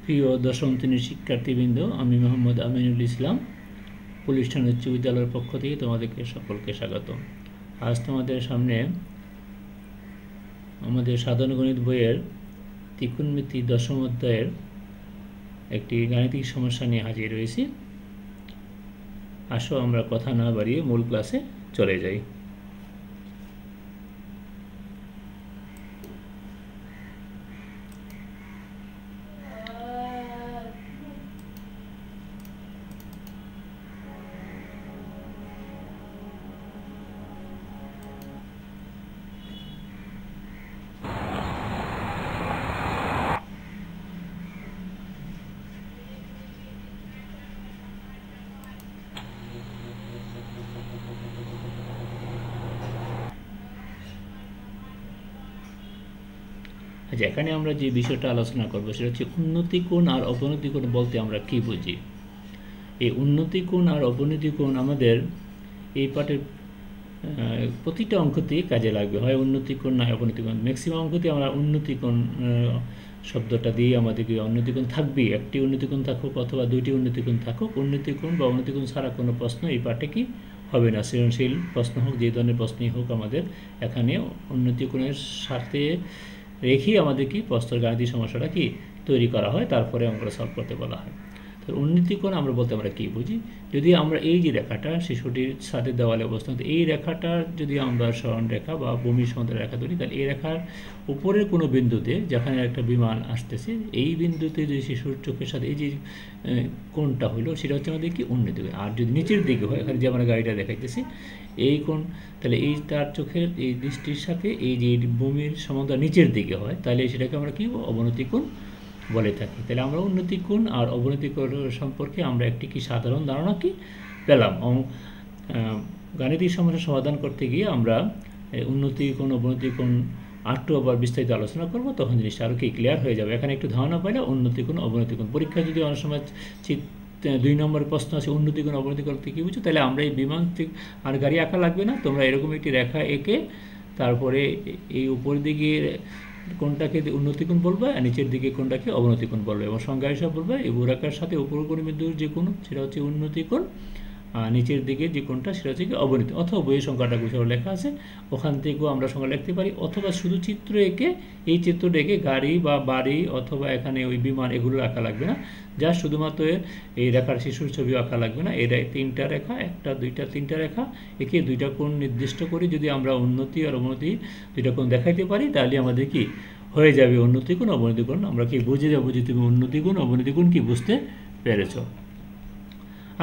প্রিয় দশম শ্রেণীর শিক্ষার্থীবৃন্দ, আমি মোহাম্মদ আমিনুল ইসলাম পুলিশ থানা উচ্চ বিদ্যালয়ের পক্ষ থেকে তোমাদেরকে সকলকে স্বাগত। আজ তোমাদের সামনে আমাদের সাধারণ গণিত বইয়ের ত্রিকোণমিতি দশম অধ্যায়ের একটি গাণিতিক সমস্যা নিয়ে হাজির হয়েছি। আসো আমরা কথা না বাড়িয়ে মূল ক্লাসে চলে যাই। আচ্ছা, এখানে আমরা যে বিষয়টা আলোচনা করব সেটা হচ্ছে উন্নতি কোণ আর অবনতি কোণ বলতে আমরা কি বুঝি। এই উন্নতি কোণ আর অবনতি কোণ আমাদের এই পাঠের প্রতিটা অঙ্কতেই কাজে লাগবে, হয় উন্নতি কোণ না অবনতি কোণ। ম্যাক্সিমাম অঙ্কতে আমরা উন্নতি কোণ শব্দটা দিয়ে আমাদেরকে উন্নতি কোণ থাকবেই, একটি উন্নতি কোণ থাকুক অথবা দুইটি উন্নতি কোণ থাকুক, উন্নতি কোণ বা অবনতি কোণ ছাড়া কোনো প্রশ্ন এই পাঠে কি হবে না। সৃজনশীল প্রশ্ন হোক, যে ধরনের প্রশ্নই হোক, আমাদের এখানে উন্নতি কোণের সাথে রেখেই আমাদের কি প্রশ্নের গাণিতিক সমস্যাটা কি তৈরি করা হয়, তারপরে অঙ্কটা সলভ করতে বলা হয়। তো উন্নতি কোণ আমরা বলতে আমরা কী বুঝি, যদি আমরা এই যে রেখাটা শিশুটির সাথে দেওয়ালে অবস্থান, এই রেখাটার যদি আমরা সরণ রেখা বা ভূমির সমান্তরাল রেখা ধরি, তাহলে এই রেখার উপরের কোনো বিন্দুতে যেখানে একটা বিমান আসতেছে, এই বিন্দুতে যদি শিশুর চোখের সাথে এই যে কোণটা হলো, সেটা হচ্ছে আমাদের কি উন্নতি কোণ। আর যদি নিচের দিকে হয়, এখানে যে আমরা গাড়িটা দেখাইতেছি এই কোণ, তাহলে এই তার চোখের এই দৃষ্টির সাথে এই যে ভূমির সমান্তরাল নিচের দিকে হয়, তাহলে সেটাকে আমরা কি অবনতি কোণ বলে থাকি। তাহলে আমরা উন্নতি কোণ আর অবনতি কোণ সম্পর্কে আমরা একটি কি সাধারণ ধারণা কি পেলাম। গাণিতিক সমস্যা সমাধান করতে গিয়ে আমরা উন্নতি কোণ অবনতি কোণ আরটু আবার বিস্তারিত আলোচনা করব, তখন জিনিসটা আরও কি ক্লিয়ার হয়ে যাবে। এখানে একটু ধারণা পাইলে উন্নতি কোণ অবনতি কোণ, পরীক্ষায় যদি অনেক সময় 2 নম্বরের প্রশ্ন আছে উন্নতি কোণ অবনতি কোণ কী বুঝছো, তাহলে আমরা এই বিমান আর গাড়ি আঁকা লাগবে না, তোমরা এরকম একটি রেখা এঁকে তারপরে এই উপর দিকে কোণটাকে উন্নতি কোণ বলবে আর নিচের দিকে কোণটাকে অবনতি কোণ বলবে, এবং সংজ্ঞা হিসাবে বলবে এই ভূরেখার সাথে উপর কোণ বিন্দুর যে কোণ সেটা হচ্ছে উন্নতি কোণ, আর নিচের দিকে যে কোণটা সেটা হচ্ছে কি অবনতি। অথবা বইয়ের সংখ্যাটা গুছিয়ে লেখা আছে, ওখান থেকেও আমরা সংখ্যা লিখতে পারি, অথবা শুধু চিত্র এঁকে এই চিত্রটা এঁকে গাড়ি বা বাড়ি অথবা এখানে ওই বিমান এগুলো আঁকা লাগবে না, যা শুধুমাত্র এই রেখার শিশুর ছবিও আঁকা লাগবে না। এর 3টা রেখা, 1টা 2টা 3টা রেখা এঁকে 2টা কোণ নির্দিষ্ট করে যদি আমরা উন্নতি আর অবনতি 2টা কোণ দেখাইতে পারি, তাহলে আমাদের কি হয়ে যাবে উন্নতি কোণ অবনতি কোণ। আমরা কি বুঝে যাবো যে তুমি উন্নতি কোণ অবনতি কোণ কি বুঝতে পেরেছ।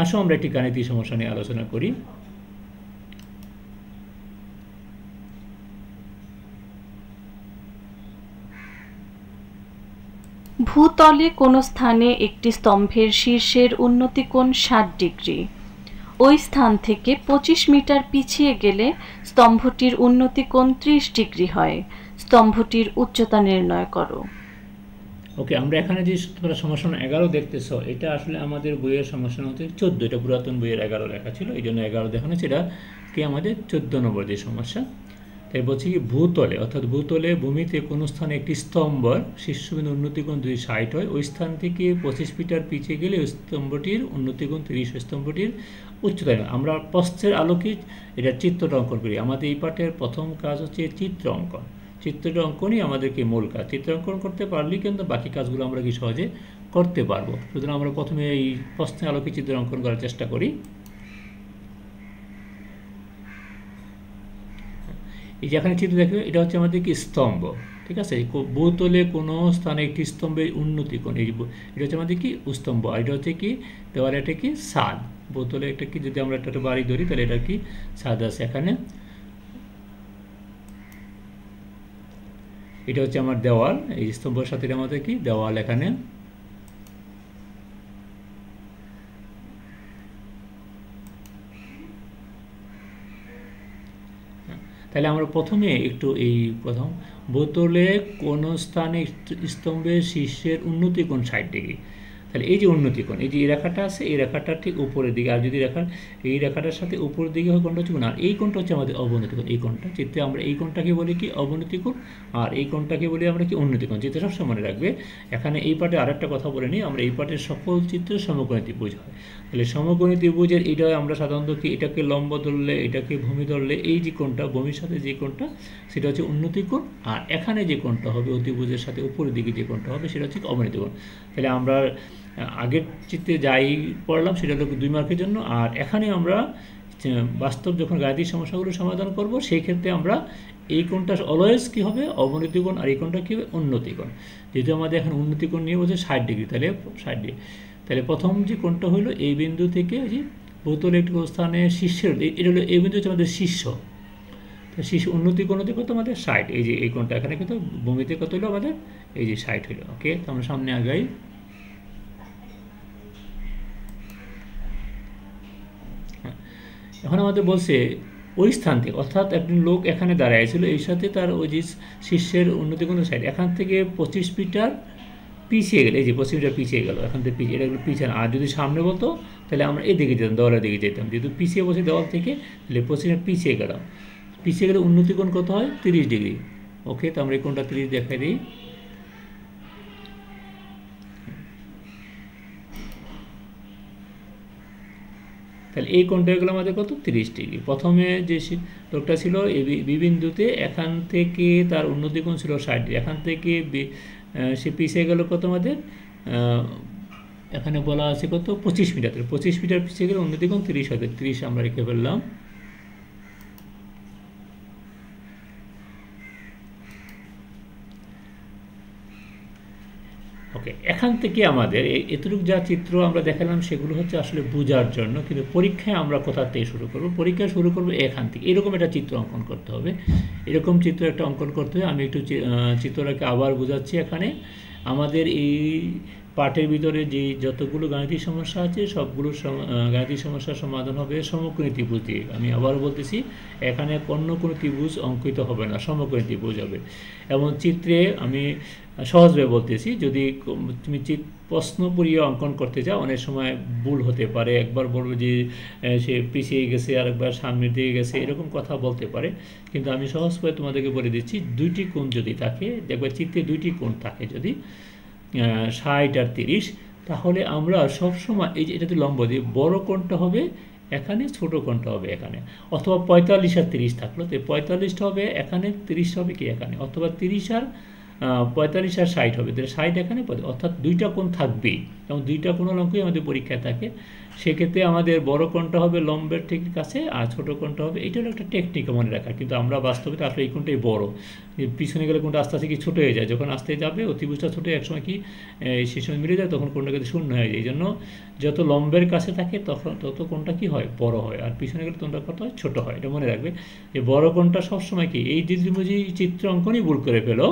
আসো আমরা একটি গাণিতিক সমস্যা নিয়ে আলোচনা করি। ভূতলে কোনো স্থানে একটি স্তম্ভের শীর্ষের উন্নতি কোণ 60 ডিগ্রি। ওই স্থান থেকে 25 মিটার পিছিয়ে গেলে স্তম্ভটির উন্নতি কোণ 30 ডিগ্রি হয়। স্তম্ভটির উচ্চতা নির্ণয় করো। ওকে, আমরা এখানে যে তোমরা সমস্যা 11 দেখতেছ, এটা আসলে আমাদের বইয়ের সমস্যা হচ্ছে 14, এটা পুরাতন বইয়ের 11 লেখা ছিল, এই জন্য 11 দেখানো হচ্ছে। এটা কি আমাদের 14 নম্বর যে সমস্যা। তাই বলছি কি ভূতলে, অর্থাৎ ভূতলে ভূমিতে কোনো স্থানে একটি স্তম্ভর শীর্ষবিন্দু উন্নতি কোণ যদি 60 হয়, ওই স্থান থেকে 25 মিটার পিছিয়ে গেলে ওই স্তম্ভটির উন্নতি কোণ 30 হয়। স্তম্ভটির উচ্চতা আমরা প্রস্থের আলোকে এটা চিত্রটা অঙ্কন করি। আমাদের এই পাঠের প্রথম কাজ হচ্ছে চিত্র অঙ্কন। চিত্রটা অঙ্কনই আমাদেরকে মূল কাজ। চিত্র অঙ্কন করতে পারলেই কিন্তু বাকি কাজগুলো আমরা কি সহজে করতে পারবো। সুতরাং আমরা প্রথমে এই প্রশ্নের আলোকে চিত্র অঙ্কন করার চেষ্টা করি। এই যেখানে চিত্র দেখবে, এটা হচ্ছে আমাদের কি স্তম্ভ, ঠিক আছে। ভূতলে কোনো স্থানে একটি স্তম্ভের উন্নতি কোণ, এটা হচ্ছে আমাদের কি স্তম্ভ, আর এটা হচ্ছে কি দেওয়ালে, এটা কি ছাদ। ভূতলে একটা কি যদি আমরা একটা বাড়ি ধরি, তাহলে এটা কি ছাদ আছে এখানে, এটা হচ্ছে আমার দেওয়াল। এই স্তম্ভের সাথে আমাদের কি দেওয়াল এখানে। তাহলে আমরা প্রথমে একটু এই প্রথম ভূতলে কোনো স্থানে স্তম্ভের শীর্ষের উন্নতি কোণ 60 ডিগ্রি। তাহলে এই যে উন্নতি কোণ, এই যে এই রেখাটা আছে, এই রেখাটা ঠিক উপরের দিকে, আর যদি এই রেখাটার সাথে উপরের দিকে হয় কোণটা হচ্ছে কোণ, আর এই কোণটা হচ্ছে আমাদের অবনতি কোণ। এই কোণটা চিত্রে আমরা এই কোণটাকে বলি কি অবনতি কোণ, আর এই কোণটাকে বলি আমরা কি উন্নতি কোণ। চিত্রে সবসময় মনে রাখবে। এখানে এই পার্টে আরেকটা কথা বলে নিই, আমরা এই পার্টের সকল চিত্র সমকোণী ত্রিভুজ হয়। তাহলে সমকোণী ত্রিভুজের এটা আমরা সাধারণত কি এটাকে লম্ব ধরলে, এটাকে ভূমি ধরলে, এই যে কোণটা ভূমির সাথে যে কোণটা সেটা হচ্ছে উন্নতি কোণ, আর এখানে যে কোণটা হবে অতিভুজের সাথে উপরের দিকে যে কোণটা হবে সেটা হচ্ছে অবনতি কোণ। তাহলে আমরা আগের চিত্রে যাই পড়লাম সেটা হলো 2 মার্কের জন্য, আর এখানে আমরা বাস্তব যখন গাণিতিক সমস্যাগুলো সমাধান করব সেই ক্ষেত্রে আমরা এই কোণটা অলওয়েজ কী হবে অবনতি কোণ, আর এই কোণটা কী হবে উন্নতি কোণ। যেহেতু আমাদের এখন উন্নতি কোণ নিয়ে বলছে 60 ডিগ্রি, তাহলে 60 ডিগ্রি। তাহলে প্রথম যে কোণটা হলো এই বিন্দু থেকে যে ভূতল একটি স্থানে শীর্ষের, এটা হলো এই বিন্দু হচ্ছে আমাদের শীর্ষ, শীর্ষ উন্নতি কোণ হতে কত আমাদের 60। এই যে এই কোণটা এখানে কিন্তু ভূমিতে কত হলো আমাদের এই যে 60 হলো। ওকে, তো আমরা সামনে আগাই। এখন আমাদের বলছে ওই স্থান থেকে, অর্থাৎ একজন লোক এখানে দাঁড়াইছিল, এই সাথে তার ওই যে শীর্ষের উন্নতি কোণ 60, এখান থেকে 25 মিটার পিছিয়ে গেলে, এই যে 25 মিটার পিছিয়ে গেল, এখান থেকে পিছিয়ে, এটা হলো পিছনে। আর যদি সামনে বলতো তাহলে আমরা এদিকে যেতাম, দেওয়ালের দিকে যেতাম। যেহেতু পিছিয়ে বসে দেওয়াল থেকে, তাহলে 25 মিটার পিছিয়ে গেলাম। পিছিয়ে গেলে উন্নতি কোণ কত হয় 30 ডিগ্রি। ওকে, তো আমরা এই কোণটা 30 দেখাই দিই। তাহলে এই কোণটা হয়ে গেলো আমাদের কত 30 ডিগ্রি। প্রথমে যে লোকটা ছিল এই বিবিন্দুতে, এখান থেকে তার উন্নতি কোণ ছিল 60 ডিগ্রি, এখান থেকে সে পিছিয়ে গেল কত আমাদের, এখানে বলা আছে কত 25 মিটার। 25 মিটার পিছিয়ে গেলে উন্নতি কোণ 30 হবে, 30 আমরা রেখে ফেললাম। ওকে, এখান থেকে আমাদের এতটুকু যা চিত্র আমরা দেখালাম সেগুলো হচ্ছে আসলে বোঝার জন্য, কিন্তু পরীক্ষায় আমরা কোথা থেকে শুরু করব, পরীক্ষায় শুরু করবো এখান থেকে। এরকম একটা চিত্র অঙ্কন করতে হবে, এরকম চিত্র একটা অঙ্কন করতে হবে। আমি একটু চিত্রটাকে আবার বোঝাচ্ছি। এখানে আমাদের এই পাঠের ভিতরে যে যতগুলো গাণিতিক সমস্যা আছে সবগুলো গাণিতিক সমস্যার সমাধান হবে সমকোণী ত্রিভুজ দিয়ে। আমি আবারও বলতেছি, এখানে অন্য কোনো ত্রিভুজ অঙ্কিত হবে না, সমকোণী ত্রিভুজ হবে। এবং চিত্রে আমি সহজভাবে বলতেছি, যদি তুমি প্রশ্ন পড়িয়ে অঙ্কন করতে চাও অনেক সময় ভুল হতে পারে। একবার বলবো যে সে পিছিয়ে গেছে, আরেকবার সামনের দিকে গেছে, এরকম কথা বলতে পারে। কিন্তু আমি সহজ করে তোমাদেরকে বলে দিচ্ছি, দুইটি কোণ যদি থাকে, দেখবে চিত্রে দুইটি কোণ থাকে যদি 60 আর 30, তাহলে আমরা সবসময় এই যে এটাতে লম্ব দিয়ে বড় কোণটা হবে এখানে, ছোট কোণটা হবে এখানে। অথবা 45 আর 30 থাকলো, তো 45টা হবে এখানে, 30 হবে কি এখানে, অথবা 30 আর 45 আর 60 হবে, তাহলে 60 এখানে, অর্থাৎ দুইটা কোণ থাকবেই। এবং দুইটা কোণ অঙ্কই আমাদের পরীক্ষায় থাকে। সেক্ষেত্রে আমাদের বড় কোণটা হবে লম্বের ঠিক কাছে, আর ছোট কোণটা হবে, এইটা হলো একটা টেকনিক মনে রাখা। কিন্তু আমরা বাস্তবে আসলে এই কোণটাই বড়, পিছনে গেলে কোণটা আস্তে আস্তে কি ছোটো হয়ে যায়, যখন আস্তে যাবে অতিভুজটা ছোটো, একসময় কি সেই সময় মিলে যায়, তখন কোণটা কিন্তু শূন্য হয়ে যায়। এই জন্য যত লম্বের কাছে থাকে তখন তত কোণটা কি হয় বড় হয়, আর পিছনে গেলে কোণটা কত হয় ছোটো হয়। এটা মনে রাখবে যে বড় কোণটা সবসময় কি, এই যদি চিত্র অঙ্কনই ভুল করে ফেলো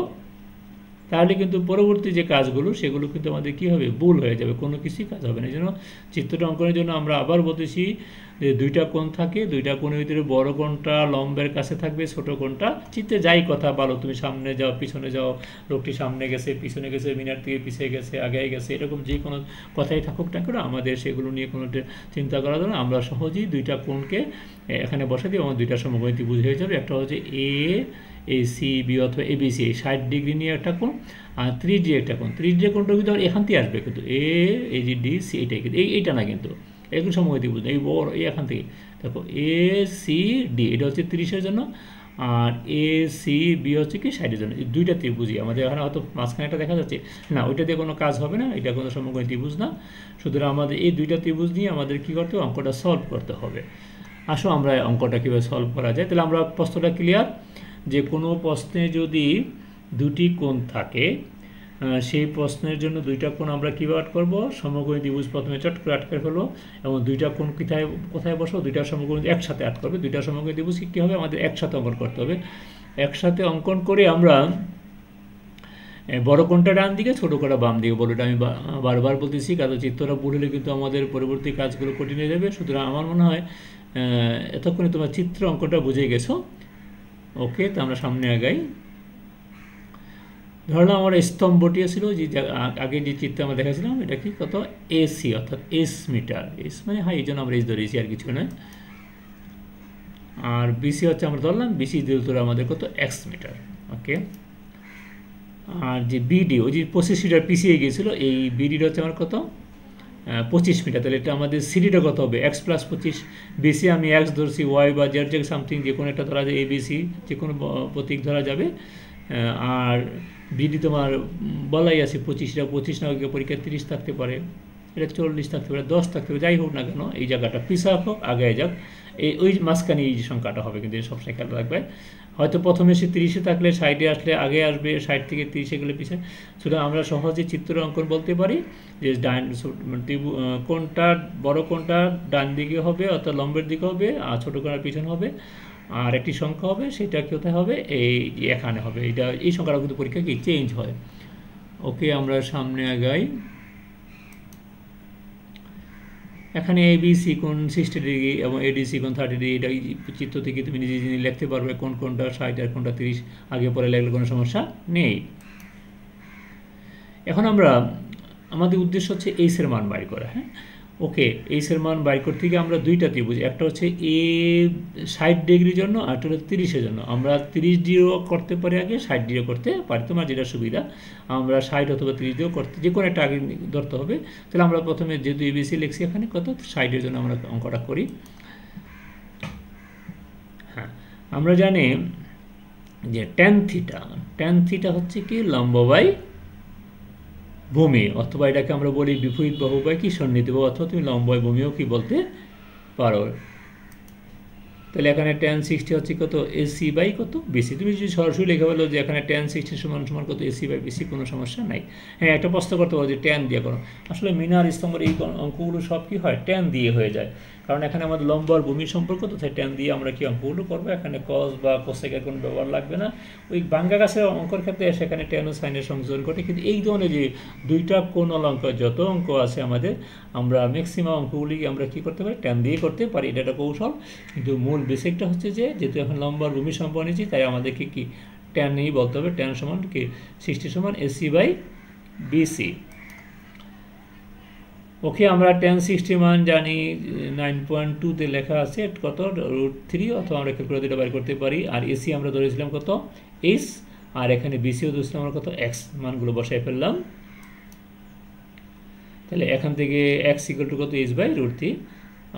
তাহলে কিন্তু পরবর্তী যে কাজগুলো সেগুলো কিন্তু আমাদের কী হবে, ভুল হয়ে যাবে, কোনো কিছুই কাজ হবে না। এই জন্য চিত্রটা অঙ্কনের জন্য আমরা আবার বলতেছি যে দুইটা কোণ থাকে, দুইটা কোণের ভিতরে বড় কোণটা লম্বের কাছে থাকবে, ছোট কোণটা চিত্রে যাই কথা বলো, তুমি সামনে যাও পিছনে যাও, লোকটি সামনে গেছে পিছনে গেছে, মিনার থেকে পিছিয়ে গেছে আগে গেছে, এরকম যে কোনো কথাই থাকুক না কেন, আমাদের সেগুলো নিয়ে কোনো চিন্তা করার জন্য আমরা সহজেই দুইটা কোণকে এখানে বসে দিই, আমার দুইটা সমকোণী ত্রিভুজ হয়ে যাবে। একটা হচ্ছে ACB অথবা ABC, 60 ডিগ্রি নিয়ে একটা কোণ, আর 3D একটা কোণ। 3D কোণটা কিন্তু এখান থেকে আসবে, কিন্তু ADC এইটাই, কিন্তু এইটা না, কিন্তু এগুলো সমকোণী ত্রিভুজ এই বড়, এই এখান থেকে দেখো ACD এটা হচ্ছে 30-এর জন্য, আর ACB হচ্ছে কি 60-এর জন্য। এই দুইটা ত্রিভুজই আমাদের এখানে হয়তো মাঝখানে একটা দেখা যাচ্ছে না, ওইটা দিয়ে কোনো কাজ হবে না, এটা কোনো সমকোণী ত্রিভুজ না। সুতরাং আমাদের এই দুইটা ত্রিভুজ নিয়ে আমাদের কী করতে হবে, অঙ্কটা সলভ করতে হবে। আসো আমরা অঙ্কটা কীভাবে সলভ করা যায়। তাহলে আমরা প্রশ্নটা ক্লিয়ার, যে কোনো প্রশ্নে যদি দুটি কোণ থাকে, সেই প্রশ্নের জন্য দুইটা কোণ আমরা কীভাবে আট করবো, সমকোণী ত্রিভুজ প্রথমে চট করে আটকে ফেলো, এবং দুইটা কোণ কোথায় বসো, দুইটা সমকোণ একসাথে আট করবে। দুইটা সমকোণী ত্রিভুজ কী হবে, আমাদের একসাথে অঙ্কন করতে হবে। একসাথে অঙ্কন করে আমরা বড় কোণটা ডান দিকে, ছোটো কোণটা বাম দিকে বলো। এটা আমি বারবার বলতেছি, কারণ চিত্রটা ভুল হলে কিন্তু আমাদের পরবর্তী কাজগুলো কঠিন হয়ে যাবে। সুতরাং আমার মনে হয় এতক্ষণে তোমার চিত্র অঙ্কটা বুঝে গেছো। ওকে, তো আমরা সামনে আগাই। ধরলাম আমার স্তম্ভটি ছিল যে আগে যে চিত্রে আমরা দেখাছিলাম, এটা কি কত এসি অর্থাৎ এস মিটার, এস মানে হাই, এই জন্য আমরা এস ধরেছি, আর কিছু নয়। আর বিসি হচ্ছে আমরা ধরলাম বিসি দূরত্ব আমাদের কত এক্স মিটার। ওকে, আর যে বিডি ওই যে 25 মিটার পিছিয়ে গিয়েছিল, এই বিডিটা হচ্ছে আমার কত 25 মিটার। তাহলে এটা আমাদের সিডিটা কত হবে এক্স প্লাস 25। বিসি আমি এক্স ধরছি, ওয়াই বা জেড জেড সামথিং যে কোনো একটা ধরা যায়, এবিসি যে কোনো প্রতীক ধরা যাবে। আর বিডি তোমার বলাই আছে 25টা, 25 না পরীক্ষা 30 থাকতে পারে, এটা 40 থাকতে পারে, 10 থাকতে পারে, যাই হোক না কেন এই জায়গাটা পিছাক হোক আগে যাক, ওই মাঝখানে এই সংখ্যাটা হবে, কিন্তু সবসময় খেয়াল রাখবে। হয়তো প্রথমে সে 30-এ থাকলে 60-এ আসলে আগে আসবে, 60 থেকে 30-এ গেলে পিছিয়ে। সুতরাং আমরা সহজে চিত্র অঙ্কন বলতে পারি যে কোনটা বড় কোনটা ডান দিকে হবে অর্থাৎ লম্বের দিকে হবে, আর ছোটো কোনটা পিছন হবে, আর একটি সংখ্যা হবে, সেটা কোথায় হবে এই এখানে হবে। এই সংখ্যাটা কিন্তু পরীক্ষা কি চেঞ্জ হয়। ওকে, আমরা সামনে আগাই। এখানে এবিসি কোণ 60 ডিগ্রি এবং এডিসি কোণ 30 ডিগ্রি, এটা চিত্র থেকে তুমি নিজে নিজে লিখতে পারবে কোনটা 60 আর কোনটা 30, আগে পরে লাগলে কোনো সমস্যা নেই। এখন আমাদের উদ্দেশ্য হচ্ছে এইসের মান বাইর করা। হ্যাঁ, ওকে, এইসের মান বাইর করতে গিয়ে আমরা দুইটা ত্রিভুজ, একটা হচ্ছে এ 60 ডিগ্রির জন্য, আর একটা হলো 30-এর জন্য। আমরা 30 ডিগ্রিও করতে পারি, আগে 60 ডিগ্রিও করতে পারি, তোমার যেটা সুবিধা। আমরা 60 অথবা 30 দিয়েও করতে, যে কোনো একটা আগে ধরতে হবে। তাহলে আমরা প্রথমে যেহেতু এবিসি লিখছি এখানে কত 60-এর জন্য আমরা অঙ্কটা করি। হ্যাঁ, আমরা জানি যে ট্যান থিটা হচ্ছে কি লম্ব বাই ভূমি, অথবা এটাকে আমরা বলি বিপরীত বাহু বাই কি সন্নিহিত বাহু, অথবা তুমি লম্ব বাই ভূমিও কি বলতে পারো। তাহলে এখানে tan 60 হচ্ছে কত এসি বাই কত বিসি। তুমি যদি সরাসরি লেখা বলো যে এখানে tan 60 সমান সমান কত এসি বাই বিসি, কোনো সমস্যা নাই। হ্যাঁ, একটা প্রশ্ন করতে পারো যে ট্যান দিয়ে করো। আসলে মিনার স্তম্ভের এই অঙ্কগুলো সব কি হয় ট্যান দিয়ে হয়ে যায়, কারণ এখানে আমাদের লম্ব আর ভূমির সম্পর্ক, তো তাই ট্যান দিয়ে আমরা কি অঙ্কগুলো করবো। এখানে কস বা কোসেকের কোনো ব্যবহার লাগবে না। ওই বাঙ্গা গাছের অঙ্কর ক্ষেত্রে সেখানে ট্যান ও সাইনের সংযোজন ঘটে, কিন্তু এই ধরনের যে দুইটা কোণ অলঙ্ক যত অঙ্ক আছে আমাদের, আমরা ম্যাক্সিমাম অঙ্কগুলি আমরা কি করতে পারি ট্যান দিয়ে করতে পারি, এটা একটা কৌশল। কিন্তু মূল বেসিকটা হচ্ছে যে যেহেতু এখন লম্ব আর ভূমি সম্পর্ক নিয়েছি, তাই আমাদেরকে কি ট্যান নিয়েই বলতে হবে। ট্যান সমান কি 60 সমান এসি বাই বিসি। ওকে, আমরা tan 60 মান জানি 9.2-তে লেখা আছে কত √3, অথবা আমরা ক্যালকুলেটরে বাইর করতে পারি। আর এসি আমরা ধরেছিলাম কত এস, আর এখানে বিসিও ধরেছিলাম আমরা কত এক্স। মানগুলো বসাই ফেললাম। তাহলে এখান থেকে x = কত h বাই √3।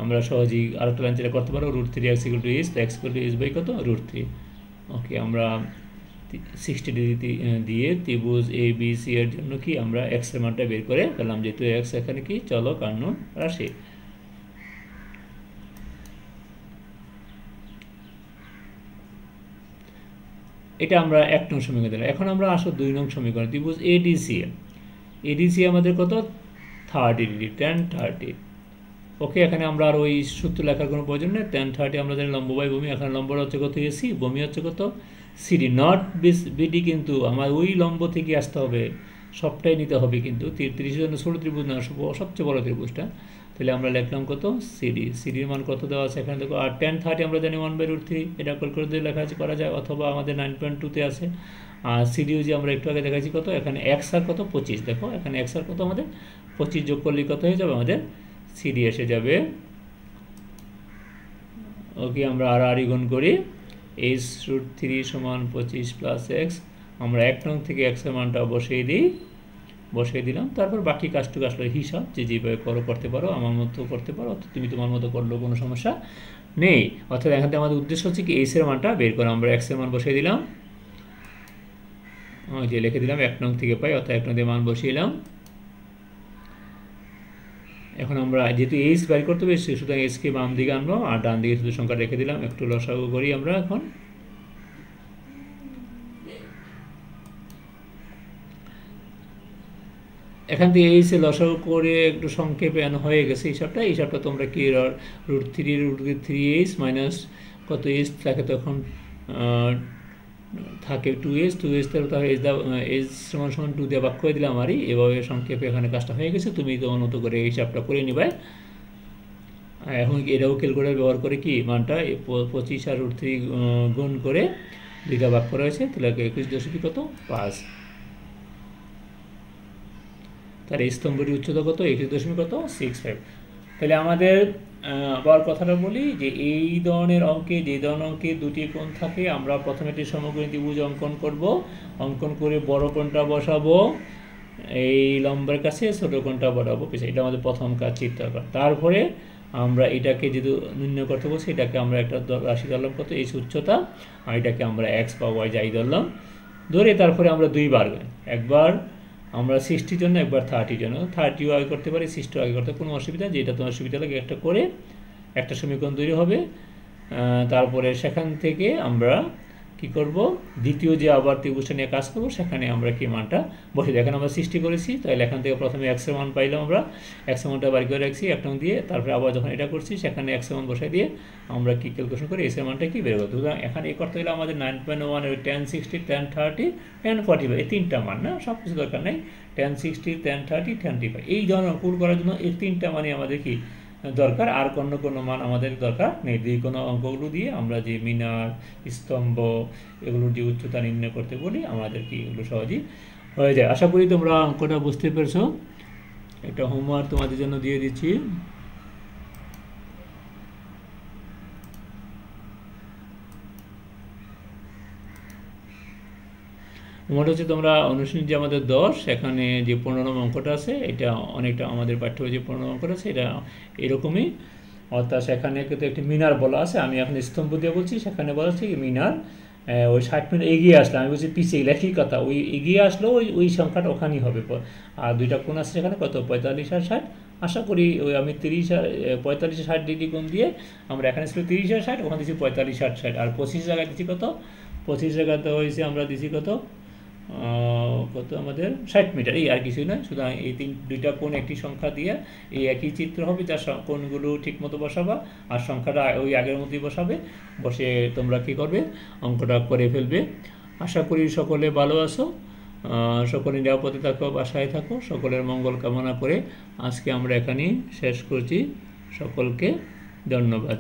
আমরা সহজেই আরেকটা লাইন চেষ্টা করতে পারো √3x = h, তো x = h বাই কত √3। ওকে, আমরা 60 ডিগ্রি দিয়ে ত্রিভুজ এ বি সি এর জন্য কি আমরা এক্স এর মানটা বের করে ফেললাম, যেহেতু এক্স এখানে কি চলক আননোন রাশি। এটা আমরা 1 নং সমীকরণ দিলাম। এখন আমরা আসো 2 নং সমীকরণ, ত্রিভুজ এডিসি আমাদের কত 30 ডিগ্রি, tan 30। ওকে, এখানে আমরা আর ওই সূত্র লেখার কোনো প্রয়োজন নেই। tan 30 আমরা জানি লম্ব বাই ভূমি, এখানে লম্ব হচ্ছে কত এসি, ভূমি হচ্ছে কত সিডি, নট বিডি। কিন্তু আমার ওই লম্ব থেকে আসতে হবে, সবটাই নিতে হবে, কিন্তু 30-এর জন্য ছোটো ত্রিভুজ না, সবচেয়ে বড় ত্রিভুজটা। তাহলে আমরা লিখলাম কত সিডির মান কত দেওয়া আছে এখানে দেখো। আর tan 30 আমরা জানি 1/√3, এটা ক্যালকুলেটর দিয়ে লেখা আছে করা যায়, অথবা আমাদের 9.2-তে আছে। আর সিডিও যে আমরা একটু আগে দেখাচ্ছি কত, এখানে এক্স আর কত 25, দেখো এখানে এক্স আর কত আমাদের 25 যোগ করলে কত হয়ে যাবে আমাদের সিডি এসে যাবে। ওকে, আমরা আর গুণ করি h√3 সমান 25 প্লাস এক্স। আমরা 1 নং থেকে x এর মানটা বসিয়ে দিলাম। তারপর বাকি কাজটুকু আসলে হিসাব যে যেভাবে করতে পারো, আমার মতো করতে পারো, অর্থাৎ তুমি তোমার মতো করলেও কোনো সমস্যা নেই। অর্থাৎ এখানে আমাদের উদ্দেশ্য হচ্ছে কি h এর মানটা বের করা। আমরা x এর মান বসিয়ে দিলাম, যে লিখে দিলাম 1 নং থেকে পাই, অর্থাৎ 1 নং দিয়ে মান বসিয়ে দিলাম। এখন আমরা যেহেতু এইচ বের করতে হবে, সুতরাং এইচকে বাম দিকে আনবো, আর ডান দিকে শুধু সংখ্যা রেখে দিলাম। একটু লসাগু করি আমরা। এখন এখান থেকে এইচে লসাগু করে একটু সংক্ষেপে হয়ে গেছে হিসাবটা তোমরা কি √3h মাইনাস কত এইচ থাকে, তখন থাকে 2h, তাহলে h সমান 2 দিয়ে ভাগ করে দিলাম। আমারই এভাবে সংক্ষেপে এখানে কাজটা হয়ে গেছে। তুমি তোমার মতো করে হিসাবটা করে নিবে। এখন এটাও ক্যালকুলেটর ব্যবহার করে কি মানটা 25 আর √3 গুণ করে 2টা ভাগ করা হয়েছে, তাহলে 21 দশমিক কত 5। তাহলে এই স্তম্ভটির উচ্চতা কত? 21.65। তাহলে আমাদের আবার কথাটা বলি যে এই ধরনের অঙ্কে, যে ধরনের অঙ্কে দুটি কোণ থাকে, আমরা প্রথমে একটি সমকোণী ত্রিভুজ অঙ্কন করব। অঙ্কন করে বড় কোণটা বসাবো এই লম্বের কাছে, ছোট কোণটা বসাবো পিছনে। এটা আমাদের প্রথম কাজ, চিত্রাঙ্কন। তারপরে আমরা এটাকে যেহেতু নির্ণয় করতে বলছি, এটাকে আমরা একটা রাশি ধরলাম কত? এই উচ্চতা, আর এটাকে আমরা এক্স বা ওয়াই যাই ধরলাম, ধরে তারপরে আমরা দুইবার, একবার আমরা 60 জন্য, একবার 30 জন্য। 30ও আগে করতে পারি, 60ও আগে করতে, কোনো অসুবিধা, যেটা তোমার সুবিধা লাগে একটা করে একটা সমীকরণ তৈরি হবে। তারপরে সেখান থেকে আমরা কি করব? দ্বিতীয় যে আবার ত্রিভুজটা নিয়ে কাজ করবো, সেখানে আমরা কি মানটা বসে দিই। এখানে আমরা 60 করেছি, তাহলে এখান থেকে প্রথমে এক্সের মান পাইলাম, আমরা এক্সের মানটা বাড়ি করে রাখছি একটা দিয়ে, তারপরে আবার যখন এটা করছি সেখানে এক্সের মান বসাই দিয়ে আমরা কি ক্যালকুলেশন করি, এক্সের মানটা কি বের করতে। সুতরাং এখানে এই করতে গেলে আমাদের 9.1 tan 60 tan 30 tan 45 এই তিনটা মান, না সব কিছু দরকার নেই, tan 60 tan 30 tan 35 এই ধরনের অঙ্কন করার জন্য এই তিনটা মানে আমাদের কি দরকার, আর কোনো মান আমাদের দরকার নেই। যে কোনো অঙ্কগুলো দিয়ে আমরা যে মিনার, স্তম্ভ, এগুলোর যে উচ্চতা নির্ণয় করতে বলি, আমাদের কি এগুলো সহজেই হয়ে যায়। আশা করি তোমরা অঙ্কটা বুঝতে পেরেছো। একটা হোমওয়ার্ক তোমাদের জন্য দিয়ে দিচ্ছি। মনে হচ্ছে তোমরা অনুশীলন যে আমাদের 10, সেখানে যে 15 নম্বর অঙ্কটা আছে, এটা অনেকটা আমাদের পাঠ্য যে 15 নম্বর অঙ্কটা আছে, এটা এরকমই। অর্থাৎ সেখানে কিন্তু একটি মিনার বলা আছে, আমি এখন স্তম্ভ দিয়ে বলছি, সেখানে বলা আছে মিনার ওই 60 মিটার এগিয়ে আসলে, আমি বলছি পিছিয়ে, একই কথা, ওই এগিয়ে আসলেও ওই সংখ্যাটা ওখানেই হবে। আর দুইটা কোণ আছে সেখানে কত? 45 আর 60। আশা করি ওই আমি 30 আর 45 60 ডিগ্রি কোণ দিয়ে আমরা এখানে ছিল 30 আর 60, ওখানে দিচ্ছি 45 আর 60, আর 25 জায়গায় দিচ্ছি কত? 25 জায়গাতে হয়েছে আমরা দিচ্ছি কত আমাদের 60 মিটার, এই আর কিছুই নয়। সুতরাং এই দুইটা কোণ একটি সংখ্যা দিয়ে এই একই চিত্র হবে, যার কোণগুলো ঠিক মতো বসাবা, আর সংখ্যাটা ওই আগের মতোই বসাবে। বসে তোমরা কি করবে? অঙ্কটা করে ফেলবে। আশা করি সকলে ভালো আছো, সকলে নিরাপদে থাকো, বাসায় থাকো। সকলের মঙ্গল কামনা করে আজকে আমরা এখানেই শেষ করছি। সকলকে ধন্যবাদ।